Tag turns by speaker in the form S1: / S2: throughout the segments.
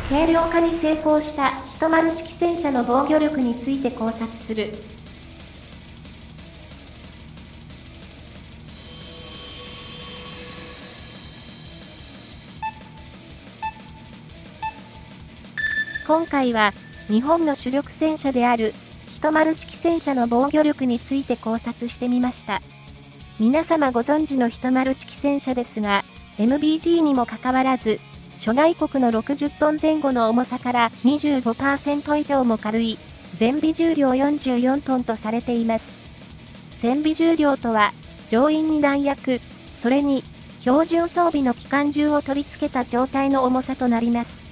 S1: 軽量化に成功した一丸式戦車の防御力について考察する。今回は、日本の主力戦車である一丸式戦車の防御力について考察してみました。皆様ご存知の一丸式戦車ですが、MBT にもかかわらず、諸外国の60トン前後の重さから 25% 以上も軽い、全備重量44トンとされています。全備重量とは、乗員に弾薬、それに、標準装備の機関銃を取り付けた状態の重さとなります。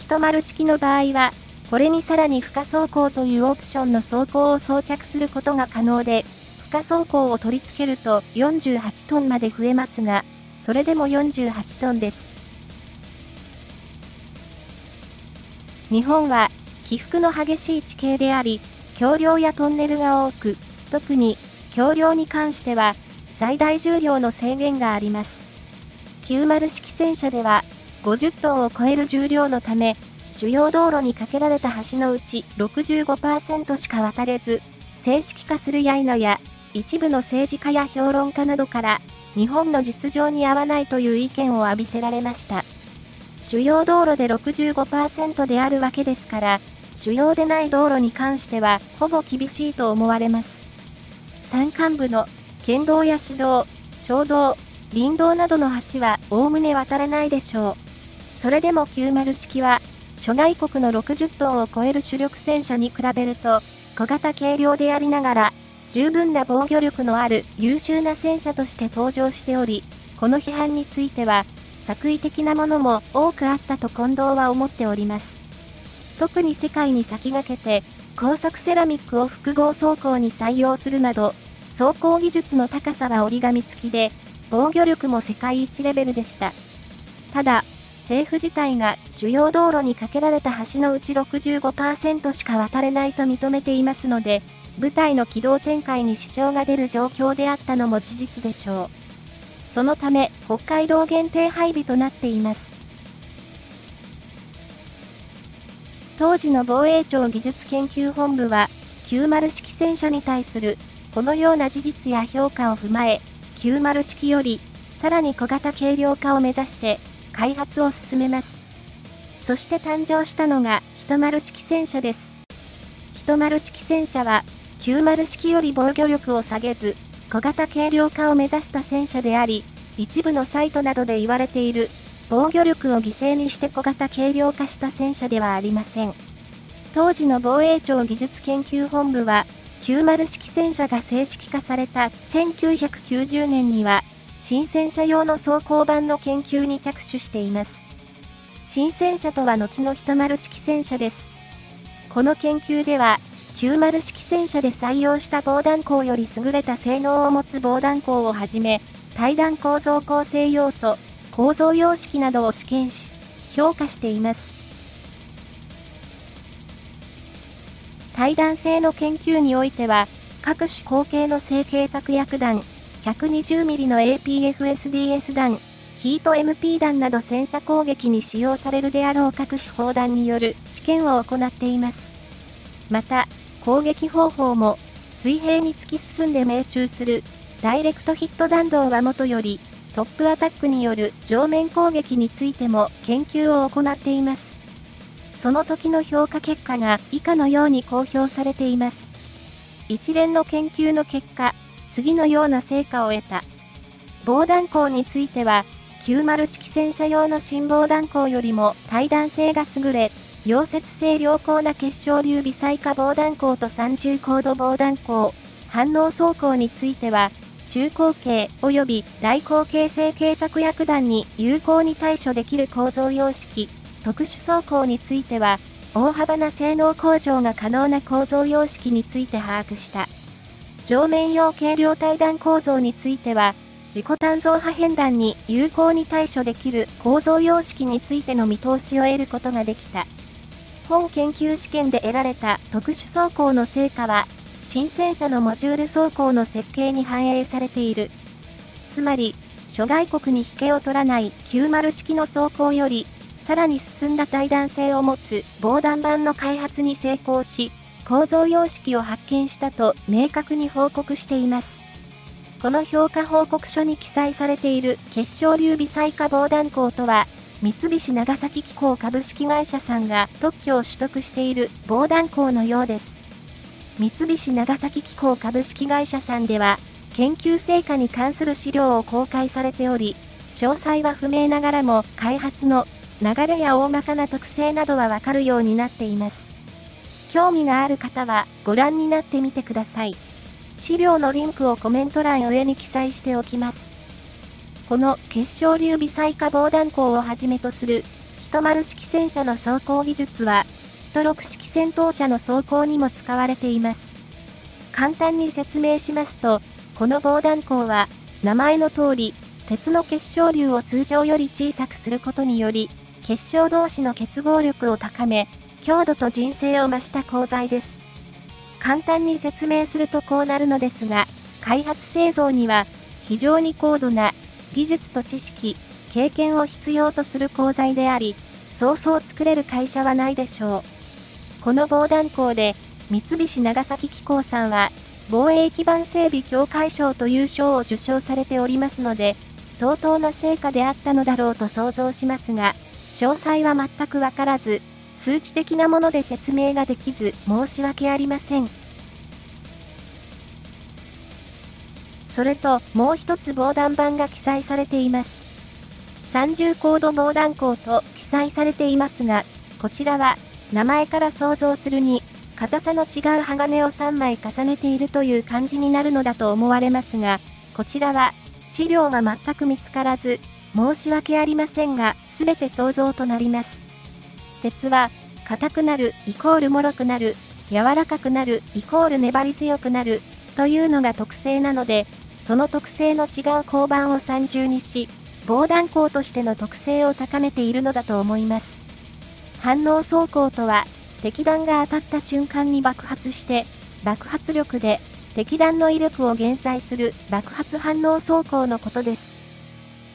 S1: 一丸式の場合は、これにさらに負荷走行というオプションの装甲を装着することが可能で、負荷走行を取り付けると48トンまで増えますが、それでも48トンです。日本は起伏の激しい地形であり、橋梁やトンネルが多く、特に橋梁に関しては最大重量の制限があります。90式戦車では50トンを超える重量のため、主要道路に架けられた橋のうち 65% しか渡れず、正式化するや否や、一部の政治家や評論家などから、日本の実情に合わないという意見を浴びせられました。主要道路で 65% であるわけですから、主要でない道路に関しては、ほぼ厳しいと思われます。山間部の県道や市道、町道、林道などの橋は、おおむね渡れないでしょう。それでも90式は、諸外国の60トンを超える主力戦車に比べると、小型軽量でありながら、十分な防御力のある優秀な戦車として登場しており、この批判については、作為的なものも多くあったと近藤は思っております。特に世界に先駆けて、高速セラミックを複合装甲に採用するなど、装甲技術の高さは折り紙付きで、防御力も世界一レベルでした。ただ、政府自体が主要道路に架けられた橋のうち 65% しか渡れないと認めていますので、部隊の機動展開に支障が出る状況であったのも事実でしょう。そのため、北海道限定配備となっています。当時の防衛庁技術研究本部は、90式戦車に対する、このような事実や評価を踏まえ、90式より、さらに小型軽量化を目指して、開発を進めます。そして誕生したのが、一丸式戦車です。一丸式戦車は、90式より防御力を下げず、小型軽量化を目指した戦車であり、一部のサイトなどで言われている、防御力を犠牲にして小型軽量化した戦車ではありません。当時の防衛庁技術研究本部は、90式戦車が正式化された1990年には、新戦車用の装甲板の研究に着手しています。新戦車とは後の一丸式戦車です。この研究では、90式戦車で採用した防弾鋼より優れた性能を持つ防弾鋼をはじめ、対弾構造構成要素、構造様式などを試験し、評価しています。対弾性の研究においては、各種口径の成型策薬弾、120mm の APFSDS 弾、ヒート MP 弾など戦車攻撃に使用されるであろう各種砲弾による試験を行っています。また、攻撃方法も、水平に突き進んで命中する、ダイレクトヒット弾道はもとより、トップアタックによる正面攻撃についても研究を行っています。その時の評価結果が以下のように公表されています。一連の研究の結果、次のような成果を得た。防弾鋼については、90式戦車用の新防弾鋼よりも対弾性が優れ、溶接性良好な結晶流微細化防弾鋼と三重高度防弾鋼、反応装甲については、中口径及び大口径成型策薬弾に有効に対処できる構造様式、特殊装甲については、大幅な性能向上が可能な構造様式について把握した。上面用軽量対弾構造については、自己鍛造破片弾に有効に対処できる構造様式についての見通しを得ることができた。本研究試験で得られた特殊装甲の成果は、新戦車のモジュール装甲の設計に反映されている。つまり、諸外国に引けを取らない90式の装甲より、さらに進んだ耐弾性を持つ防弾板の開発に成功し、構造様式を発見したと明確に報告しています。この評価報告書に記載されている結晶流微細化防弾鋼とは、三菱長崎機構株式会社さんが特許を取得している防弾鋼のようです。三菱長崎機構株式会社さんでは、研究成果に関する資料を公開されており、詳細は不明ながらも開発の流れや大まかな特性などはわかるようになっています。興味がある方はご覧になってみてください。資料のリンクをコメント欄上に記載しておきます。この結晶流微細化防弾鋼をはじめとする10式戦車の装甲技術は、16式戦闘車の装甲にも使われています。簡単に説明しますと、この防弾鋼は名前の通り、鉄の結晶流を通常より小さくすることにより、結晶同士の結合力を高め、強度と迅性を増した鋼材です。簡単に説明するとこうなるのですが、開発製造には非常に高度な技術と知識、経験を必要とする鋼材であり、そうそう作れる会社はないでしょう。この防弾鋼で三菱長崎機構さんは防衛基盤整備協会賞という賞を受賞されておりますので、相当な成果であったのだろうと想像しますが、詳細は全くわからず、数値的なもので説明ができず申し訳ありません。それともう一つ防弾板が記載されています。30高度防弾鋼と記載されていますが、こちらは名前から想像するに硬さの違う鋼を3枚重ねているという感じになるのだと思われますが、こちらは資料が全く見つからず申し訳ありませんが、すべて想像となります。鉄は硬くなるイコール脆くなる、柔らかくなるイコール粘り強くなるというのが特性なので、その特性の違う鋼板を3重にし、防弾鋼としての特性を高めているのだと思います。反応装甲とは、敵弾が当たった瞬間に爆発して、爆発力で敵弾の威力を減災する爆発反応装甲のことです。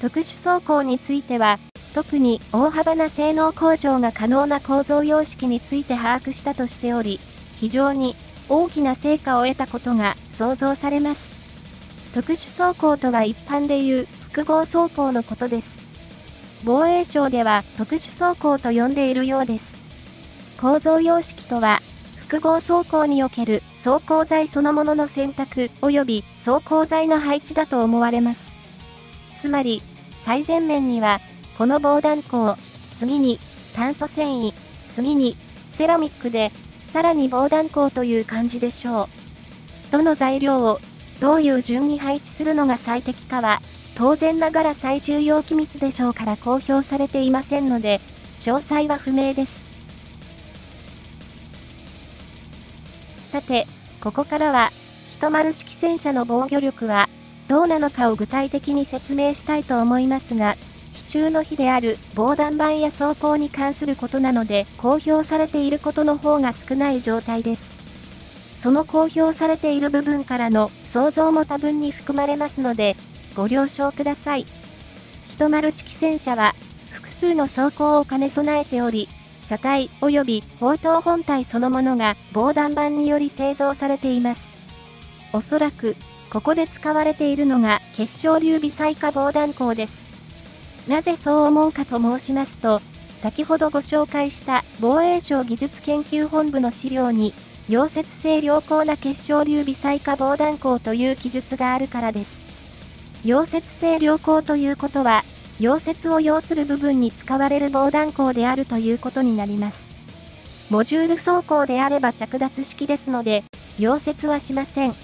S1: 特殊装甲については、特に大幅な性能向上が可能な構造様式について把握したとしており、非常に大きな成果を得たことが想像されます。特殊装甲とは一般でいう複合装甲のことです。防衛省では特殊装甲と呼んでいるようです。構造様式とは、複合装甲における装甲材そのものの選択及び装甲材の配置だと思われます。つまり、最前面には、この防弾鋼、次に炭素繊維、次にセラミックで、さらに防弾鋼という感じでしょう。どの材料をどういう順に配置するのが最適かは、当然ながら最重要機密でしょうから公表されていませんので、詳細は不明です。さて、ここからは、10式戦車の防御力はどうなのかを具体的に説明したいと思いますが、非中の日である防弾板や装甲に関することなので、公表されていることの方が少ない状態です。その公表されている部分からの想像も多分に含まれますので、ご了承ください。10式戦車は、複数の装甲を兼ね備えており、車体及び砲塔本体そのものが防弾板により製造されています。おそらく、ここで使われているのが結晶流微細化防弾鋼です。なぜそう思うかと申しますと、先ほどご紹介した防衛省技術研究本部の資料に、溶接性良好な結晶流微細化防弾鋼という記述があるからです。溶接性良好ということは、溶接を要する部分に使われる防弾鋼であるということになります。モジュール装甲であれば着脱式ですので、溶接はしません。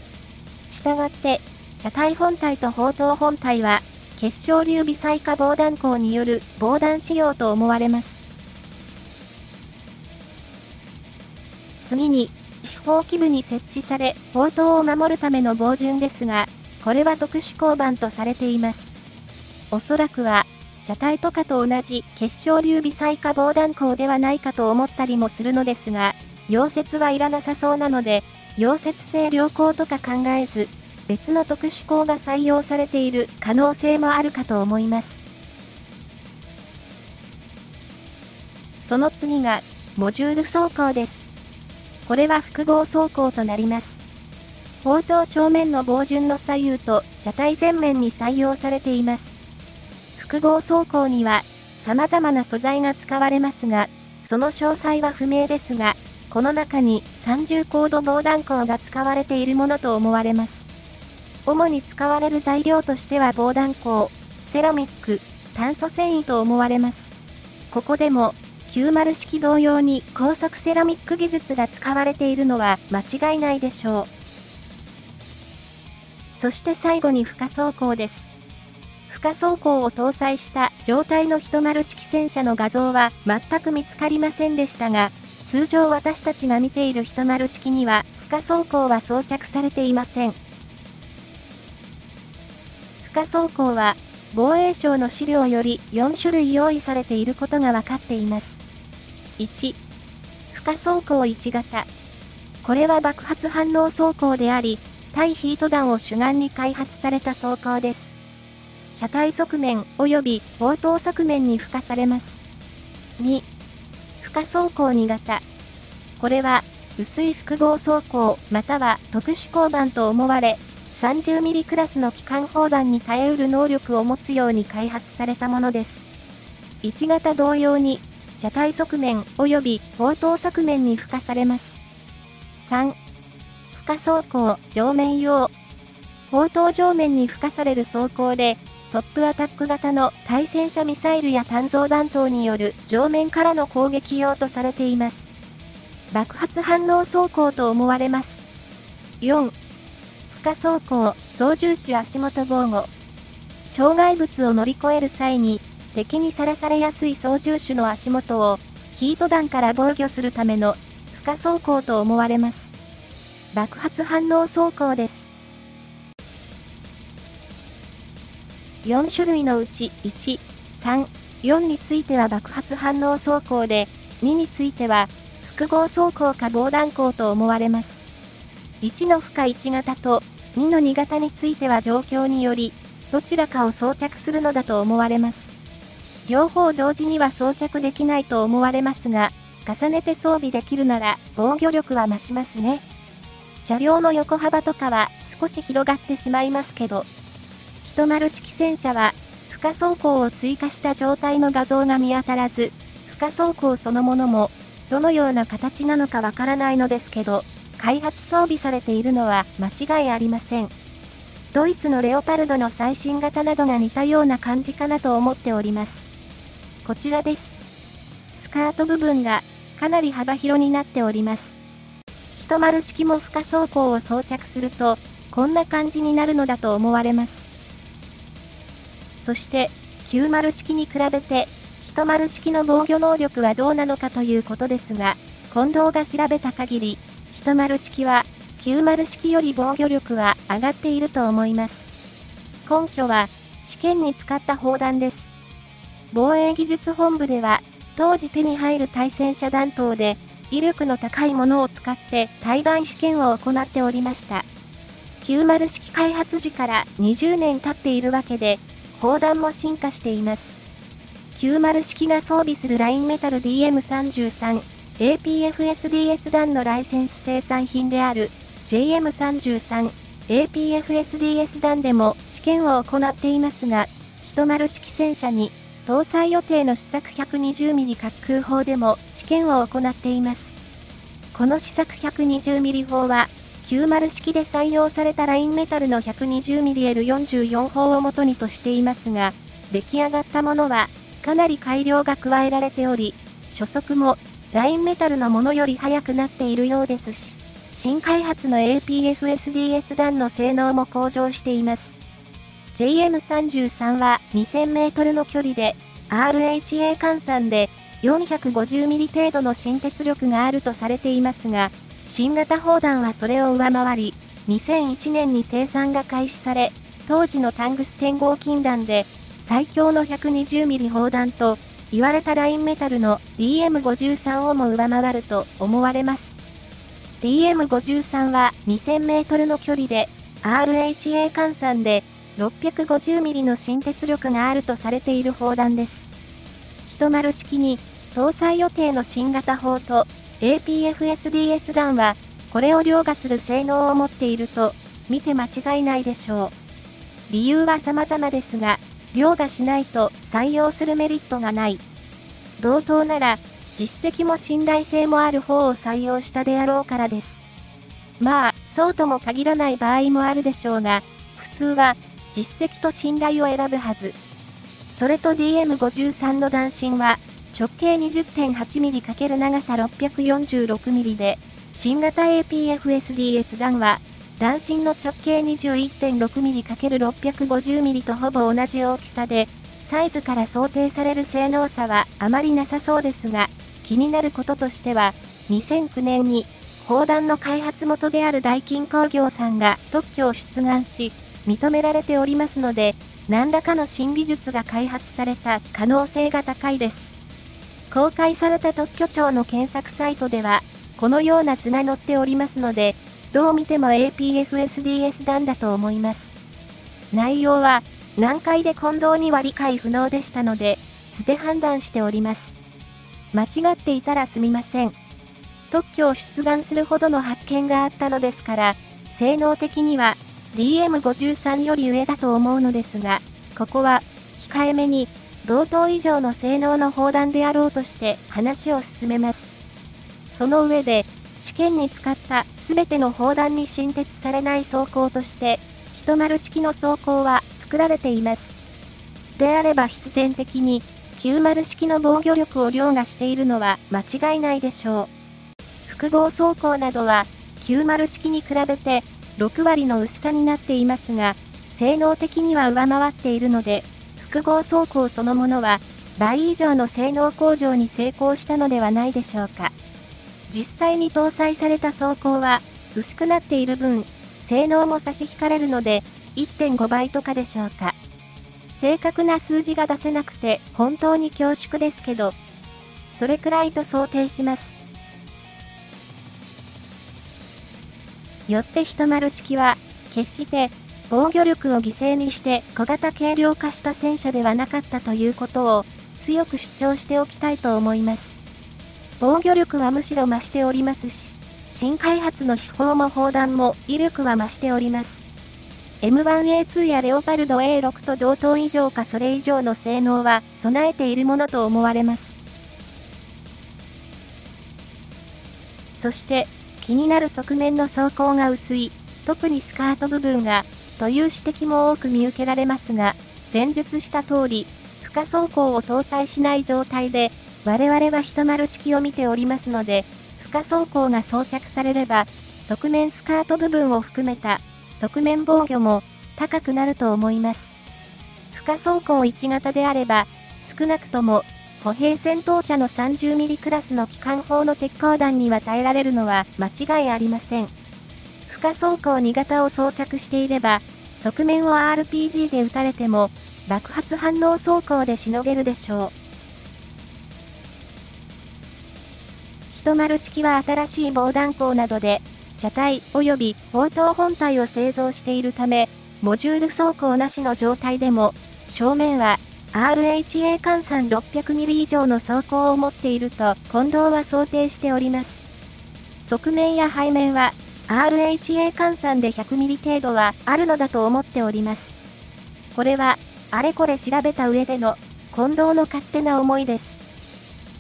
S1: したがって、車体本体と砲塔本体は、結晶流微細化防弾鋼による防弾仕様と思われます。次に、四方基部に設置され、砲塔を守るための防順ですが、これは特殊鋼板とされています。おそらくは、車体とかと同じ結晶流微細化防弾鋼ではないかと思ったりもするのですが、溶接はいらなさそうなので、溶接性良好とか考えず、別の特殊鋼が採用されている可能性もあるかと思います。その次が、モジュール装甲です。これは複合装甲となります。砲塔正面の防順の左右と車体前面に採用されています。複合装甲には、様々な素材が使われますが、その詳細は不明ですが、この中に30コード防弾鋼が使われているものと思われます。主に使われる材料としては防弾鋼、セラミック、炭素繊維と思われます。ここでも、90式同様に高速セラミック技術が使われているのは間違いないでしょう。そして最後に負荷装甲です。負荷装甲を搭載した状態の10式戦車の画像は全く見つかりませんでしたが、通常私たちが見ている10式には負荷装甲は装着されていません。負荷装甲は防衛省の資料より4種類用意されていることが分かっています。1、負荷装甲1型。これは爆発反応装甲であり、対ヒート弾を主眼に開発された装甲です。車体側面及び砲塔側面に付加されます。2、負荷装甲2型。これは薄い複合装甲または特殊鋼板と思われ、30mm クラスの機関砲弾に耐えうる能力を持つように開発されたものです。1型同様に、車体側面及び砲塔側面に付加されます。3、負荷装甲上面用。砲塔上面に付加される装甲で、トップアタック型の対戦車ミサイルや単造弾頭による上面からの攻撃用とされています。爆発反応装甲と思われます。4、負荷装甲操縦手足元防護。障害物を乗り越える際に、敵にさらされやすい操縦手の足元を、ヒート弾から防御するための負荷装甲と思われます。爆発反応装甲です。4種類のうち1、3、4については爆発反応装甲で、2については複合装甲か防弾鋼と思われます。1の負荷1型と2の2型については状況により、どちらかを装着するのだと思われます。両方同時には装着できないと思われますが、重ねて装備できるなら防御力は増しますね。車両の横幅とかは少し広がってしまいますけど、10式戦車は負荷装甲を追加した状態の画像が見当たらず、負荷装甲そのものもどのような形なのかわからないのですけど、開発装備されているのは間違いありません。ドイツのレオパルドの最新型などが似たような感じかなと思っております。こちらです。スカート部分がかなり幅広になっております。10式も負荷装甲を装着すると、こんな感じになるのだと思われます。そして、90式に比べて、10式の防御能力はどうなのかということですが、近藤が調べた限り、10式は、90式より防御力は上がっていると思います。根拠は、試験に使った砲弾です。防衛技術本部では、当時手に入る対戦車弾頭で、威力の高いものを使って対弾試験を行っておりました。90式開発時から20年経っているわけで、砲弾も進化しています。90式が装備するラインメタル DM33、APFSDS 弾のライセンス生産品である JM33、APFSDS 弾でも試験を行っていますが、10式戦車に搭載予定の試作 120mm 滑空砲でも試験を行っています。この試作 120mm 砲は、90式で採用されたラインメタルの 120mm L44 砲を元にとしていますが、出来上がったものは、かなり改良が加えられており、初速もラインメタルのものより速くなっているようですし、新開発の APFSDS 弾の性能も向上しています。JM33 は 2000m の距離で RHA 換算で 450mm 程度の新鉄力があるとされていますが、新型砲弾はそれを上回り、2001年に生産が開始され、当時のタングステン合金弾で最強の 120mm 砲弾と言われたラインメタルの DM53 をも上回ると思われます。DM53 は 2000m の距離で RHA 換算で650mm の新鉄力があるとされている砲弾です。10式に搭載予定の新型砲と APFSDS 弾は、これを凌駕する性能を持っていると見て間違いないでしょう。理由は様々ですが、凌駕しないと採用するメリットがない。同等なら、実績も信頼性もある方を採用したであろうからです。まあ、そうとも限らない場合もあるでしょうが、普通は実績と信頼を選ぶはず。それと DM53 の弾芯は、直径 20.8mm× 長さ 646mm で、新型 APFSDS 弾は、弾芯の直径 21.6mm×650mm とほぼ同じ大きさで、サイズから想定される性能差はあまりなさそうですが、気になることとしては、2009年に、砲弾の開発元であるダイキン工業さんが特許を出願し、認められておりますので、何らかの新技術が開発された可能性が高いです。公開された特許庁の検索サイトでは、このような図が載っておりますので、どう見ても APFSDS 弾だと思います。内容は、難解で近藤には理解不能でしたので、図で判断しております。間違っていたらすみません。特許を出願するほどの発見があったのですから、性能的には DM53 より上だと思うのですが、ここは控えめに同等以上の性能の砲弾であろうとして話を進めます。その上で、試験に使った全ての砲弾に新設されない装甲として、10式の装甲は作られています。であれば必然的に90式の防御力を凌駕しているのは間違いないでしょう。複合装甲などは90式に比べて6割の薄さになっていますが、性能的には上回っているので、複合装甲そのものは倍以上の性能向上に成功したのではないでしょうか。実際に搭載された装甲は薄くなっている分、性能も差し引かれるので 1.5 倍とかでしょうか。正確な数字が出せなくて本当に恐縮ですけど、それくらいと想定します。よって10式は、決して防御力を犠牲にして小型軽量化した戦車ではなかったということを強く主張しておきたいと思います。防御力はむしろ増しておりますし、新開発の手法も砲弾も威力は増しております。M1A2 やレオパルド A6 と同等以上かそれ以上の性能は備えているものと思われます。そして、気になる側面の装甲が薄い、特にスカート部分が、という指摘も多く見受けられますが、前述した通り、負荷装甲を搭載しない状態で、我々は10式を見ておりますので、負荷装甲が装着されれば、側面スカート部分を含めた、側面防御も高くなると思います。負荷装甲1型であれば、少なくとも、歩兵戦闘車の 30mm クラスの機関砲の鉄鋼弾には耐えられるのは間違いありません。負荷装甲2型を装着していれば、側面を RPG で撃たれても、爆発反応装甲でしのげるでしょう。10式は新しい防弾鋼などで、車体及び砲塔本体を製造しているため、モジュール装甲なしの状態でも、正面は、RHA 換算 600mm 以上の装甲を持っていると近藤は想定しております。側面や背面は RHA 換算で 100mm 程度はあるのだと思っております。これはあれこれ調べた上での近藤の勝手な思いです。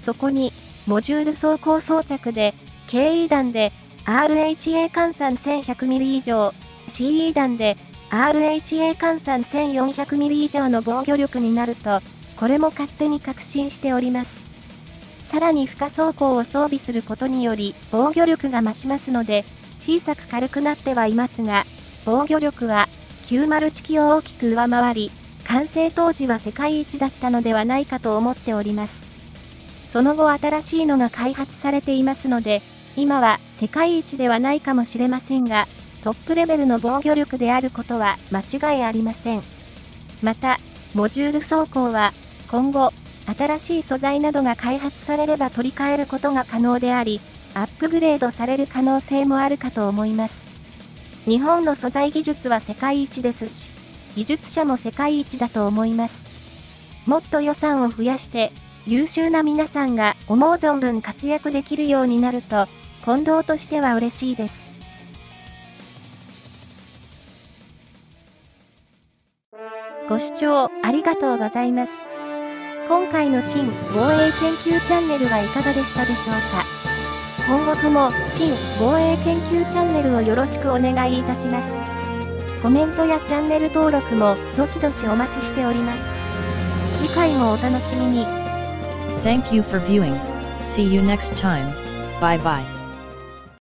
S1: そこにモジュール装甲装着で KE 弾で RHA 換算 1100mm 以上 CE 弾でRHA 換算 1400mm 以上の防御力になると、これも勝手に確信しております。さらに負荷装甲を装備することにより防御力が増しますので、小さく軽くなってはいますが、防御力は90式を大きく上回り、完成当時は世界一だったのではないかと思っております。その後新しいのが開発されていますので、今は世界一ではないかもしれませんが、トップレベルの防御力であることは間違いありません。また、モジュール装甲は今後、新しい素材などが開発されれば取り替えることが可能であり、アップグレードされる可能性もあるかと思います。日本の素材技術は世界一ですし、技術者も世界一だと思います。もっと予算を増やして、優秀な皆さんが思う存分活躍できるようになると、近藤としては嬉しいです。ご視聴ありがとうございます。今回の新防衛研究チャンネルはいかがでしたでしょうか。今後とも新防衛研究チャンネルをよろしくお願いいたします。コメントやチャンネル登録もどしどしお待ちしております。次回もお楽しみに。
S2: Thank you for viewing. See you next time. Bye bye.